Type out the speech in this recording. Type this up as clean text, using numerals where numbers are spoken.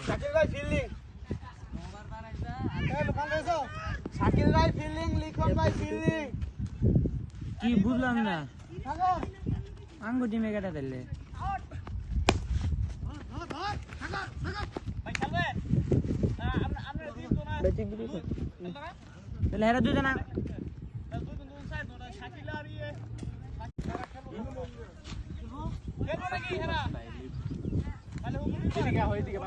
শাকিল ভাই ফিল্ডিং শাকিল ভাই ফিল্ডিং লিখন ভাই ফিল্ডিং কি বুঝলাম না আঙ্গু টিমে কেটে দিলে তাহলে হেরা দুজন হয়ে দিকে